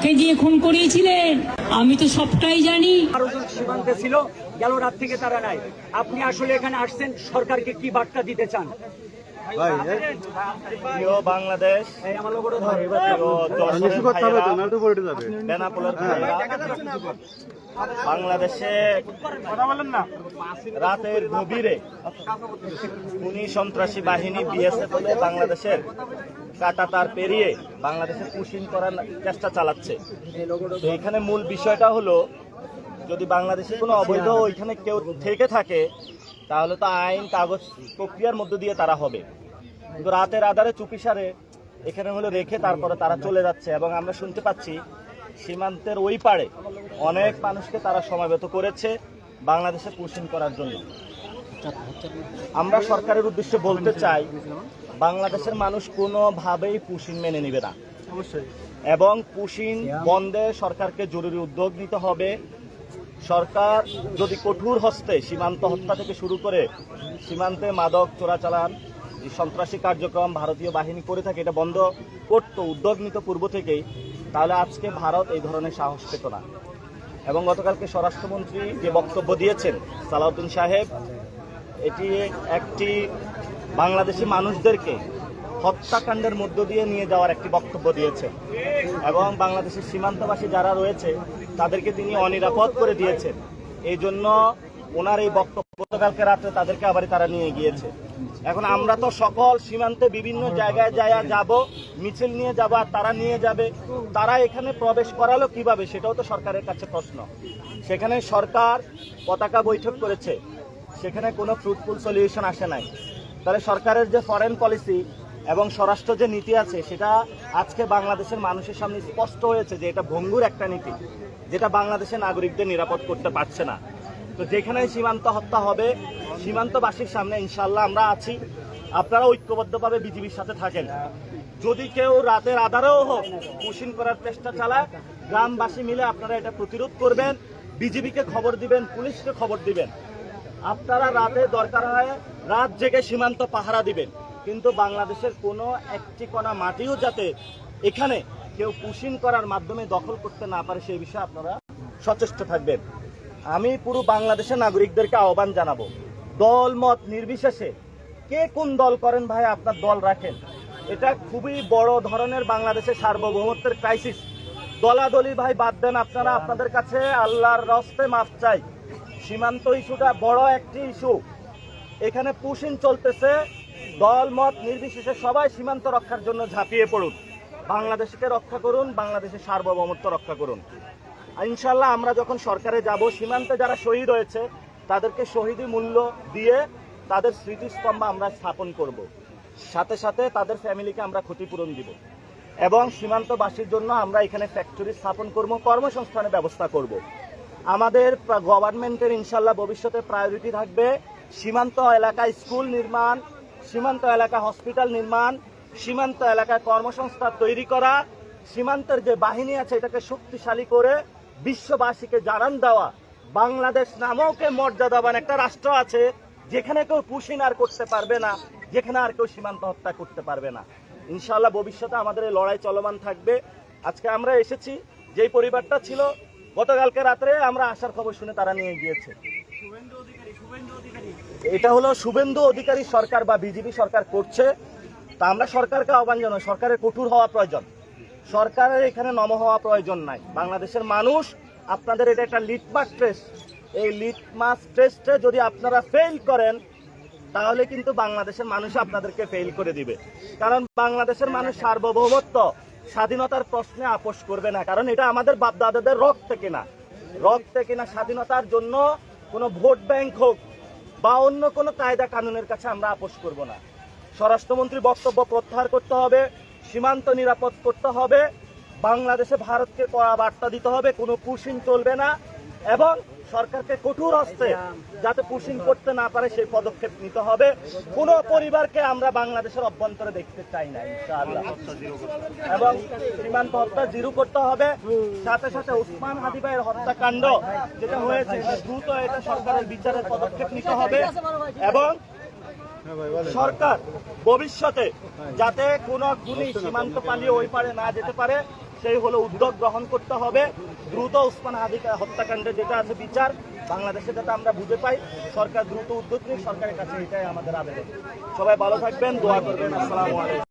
কাকে দিয়ে খুন করিয়েছিলেন আমি তো সবটাই জানি। সীমান্তে ছিল, গেল রাত থেকে তারা নাই। আপনি আসলে এখানে আসছেন, সরকারকে কি বার্তা দিতে চান? বাংলাদেশ বাংলাদেশে রাতের গভীরে খুনি সন্ত্রাসী বাহিনী বিএসএফ বাংলাদেশের কাঁটাতার পেরিয়ে বাংলাদেশে পুশিং করার চেষ্টা চালাচ্ছে। তো এখানে মূল বিষয়টা হলো, যদি বাংলাদেশে কোনো অবৈধ ওইখানে কেউ থেকে থাকে তাহলে তো আইন কাগজ প্রক্রিয়ার মধ্য দিয়ে তারা হবে, কিন্তু রাতের আধারে চুপিসারে এখানে হলো রেখে তারপরে তারা চলে যাচ্ছে। এবং আমরা শুনতে পাচ্ছি সীমান্তের ওই পারে অনেক মানুষকে তারা সমাবেত করেছে বাংলাদেশে পুশিং করার জন্য। আমরা সরকারের উদ্দেশ্যে বলতে চাই, বাংলাদেশের মানুষ কোনোভাবেই পুশিং মেনে নেবে না, এবং পুশিং বন্ধে সরকারকে জরুরি উদ্যোগ নিতে হবে। সরকার যদি কঠোর হস্তে সীমান্ত হত্যা থেকে শুরু করে সীমান্তে মাদক চোরাচালান সন্ত্রাসী কার্যক্রম ভারতীয় বাহিনী করে থাকে, এটা বন্ধ করতো, উদ্যোগ নিত পূর্ব থেকেই, তাহলে আজকে ভারত এই ধরনের সাহস পেত না। এবং গতকালকে স্বরাষ্ট্রমন্ত্রী যে বক্তব্য দিয়েছেন সালাউদ্দিন সাহেব, এটি একটি বাংলাদেশি মানুষদেরকে হত্যাকাণ্ডের মধ্য দিয়ে নিয়ে যাওয়ার একটি বক্তব্য দিয়েছেন, এবং বাংলাদেশের সীমান্তবাসী যারা রয়েছে তাদেরকে তিনি অনিরাপদ করে দিয়েছেন। এই জন্য ওনার এই বক্তব্য গতকালকে রাত্রে তাদেরকে আবার তারা নিয়ে গিয়েছে। এখন আমরা তো সকল সীমান্তে বিভিন্ন জায়গায় যাব, মিছিল নিয়ে যাব, আর তারা নিয়ে যাবে। তারা এখানে প্রবেশ করালো কিভাবে, সেটাও তো সরকারের কাছে প্রশ্ন। সেখানে সরকার পতাকা বৈঠক করেছে, সেখানে কোনো ফ্রুটফুল সলিউশন আসে নাই। তাহলে সরকারের যে ফরেন পলিসি এবং স্বরাষ্ট্র যে নীতি আছে, সেটা আজকে বাংলাদেশের মানুষের সামনে স্পষ্ট হয়েছে যে এটা ভঙ্গুর একটা নীতি, যেটা বাংলাদেশের নাগরিকদের নিরাপদ করতে পারছে না। তো যেখানে সীমান্ত হত্যা হবে, সীমান্তবাসীর সামনে ইনশাল্লাহ আমরা আছি, আপনারা ঐক্যবদ্ধভাবে বিজিবির সাথে থাকেন। যদি কেউ রাতের আধারেও হোক পুশিং করার চেষ্টা চালায়, গ্রামবাসী মিলে আপনারা এটা প্রতিরোধ করবেন, বিজিবিকে খবর দিবেন, পুলিশকে খবর দিবেন। আপনারা রাতে দরকার হয় রাত জেগে সীমান্ত পাহারা দিবেন, কিন্তু বাংলাদেশের কোনো একটি কণা মাটিও যাতে এখানে কেউ পুশিং করার মাধ্যমে দখল করতে না পারে, সেই বিষয়ে আপনারা সচেষ্ট থাকবেন। আমি পুরো বাংলাদেশের নাগরিকদেরকে আহ্বান জানাবো, দল মত নির্বিশেষে কে কোন দল করেন ভাই, আপনার দল রাখেন। এটা খুবই বড় ধরনের বাংলাদেশের সার্বভৌমত্বের ক্রাইসিস। দলাদলি ভাই বাদ দেন, আপনারা আপনাদের কাছে আল্লাহর রস্তে মাফ চাই। সীমান্ত ইস্যুটা বড় একটি ইস্যু, এখানে পুশিং চলতেছে, দল মত নির্বিশেষে সবাই সীমান্ত রক্ষার জন্য ঝাঁপিয়ে পড়ুন, বাংলাদেশকে রক্ষা করুন, বাংলাদেশের সার্বভৌমত্ব রক্ষা করুন। ইনশাল্লাহ আমরা যখন সরকারে যাব, সীমান্তে যারা শহীদ হয়েছে তাদেরকে শহীদি মূল্য দিয়ে তাদের স্মৃতিস্তম্ভ আমরা স্থাপন করব, সাথে সাথে তাদের ফ্যামিলিকে আমরা ক্ষতিপূরণ দিব, এবং সীমান্তবাসীর জন্য আমরা এখানে ফ্যাক্টরি স্থাপন করব, কর্মসংস্থানের ব্যবস্থা করব। আমাদের গভর্নমেন্টের ইনশাল্লাহ ভবিষ্যতে প্রায়োরিটি থাকবে সীমান্ত এলাকায় স্কুল নির্মাণ, সীমান্ত এলাকায় হসপিটাল নির্মাণ, সীমান্ত এলাকায় কর্মসংস্থান তৈরি করা, সীমান্তের যে বাহিনী আছে এটাকে শক্তিশালী করে বিশ্ববাসীকে জানান দেওয়া, বাংলাদেশ নামক মর্যাদাবান একটা রাষ্ট্র আছে যেখানে কেউ পুশিং আর করতে পারবে না, যেখানে আর কেউ সীমান্ত হত্যা করতে পারবে না। ইনশাআল্লাহ ভবিষ্যতে আমাদের এই লড়াই চলমান থাকবে। আজকে আমরা এসেছি, যেই পরিবারটা ছিল গতকালকে রাত্রে আমরা আসার খবর শুনে তারা নিয়ে গিয়েছে, এটা হলো শুভেন্দু অধিকারী সরকার বা বিজেপি সরকার করছে। তা আমরা সরকারকে আহ্বান জানাই, সরকারের কঠোর হওয়া প্রয়োজন, সরকারের এখানে নম হওয়া প্রয়োজন নাই। বাংলাদেশের মানুষ আপনাদের এটা একটা লিটমাস টেস্ট, এই লিটমাস টেস্টে যদি আপনারা ফেল করেন তাহলে কিন্তু বাংলাদেশের মানুষ আপনাদেরকে ফেল করে দিবে। কারণ বাংলাদেশের মানুষ সার্বভৌমত্ব স্বাধীনতার প্রশ্নে আপোষ করবে না, কারণ এটা আমাদের বাপদাদাদের রক্তে কিনা স্বাধীনতার জন্য কোনো ভোট ব্যাংক হোক বা অন্য কোনো কায়দা কানুনের কাছে আমরা আপোষ করব না। স্বরাষ্ট্রমন্ত্রী বক্তব্য প্রত্যাহার করতে হবে, সীমান্ত নিরাপদ করতে হবে, বাংলাদেশে ভারতকে কড়া বার্তা দিতে হবে, কোনো পুশিং চলবে না, এবং সরকারকে কঠোর হস্তে যাতে পুশিং করতে না পারে সেই পদক্ষেপ নিতে হবে। কোন পরিবারকে আমরা বাংলাদেশের অভ্যন্তরে দেখতে চাই না ইনশাআল্লাহ, এবং সীমান্ত হত্যা জিরো করতে হবে। সাথে সাথে উসমান হাদি ভাইয়ের হত্যাকাণ্ড যেটা হয়েছে দ্রুত এটা সরকারের বিচারের পদক্ষেপ নিতে হবে, এবং সরকার ভবিষ্যতে যাতে কোনো খুনি সীমান্ত পালিয়ে ওই পারে না যেতে পারে একটাই হলো উদ্যোগ গ্রহণ করতে হবে দ্রুত ওসমান হাদিকে হত্যাকাণ্ডে যেটা আছে বিচার বাংলাদেশে যাতে আমরা বুঝে পাই সরকার দ্রুত উদ্যোগ নিক সরকারের কাছে এটাই আমাদের আবেদন সবাই ভালো থাকবেন দোয়া করবেন আসসালামু আলাইকুম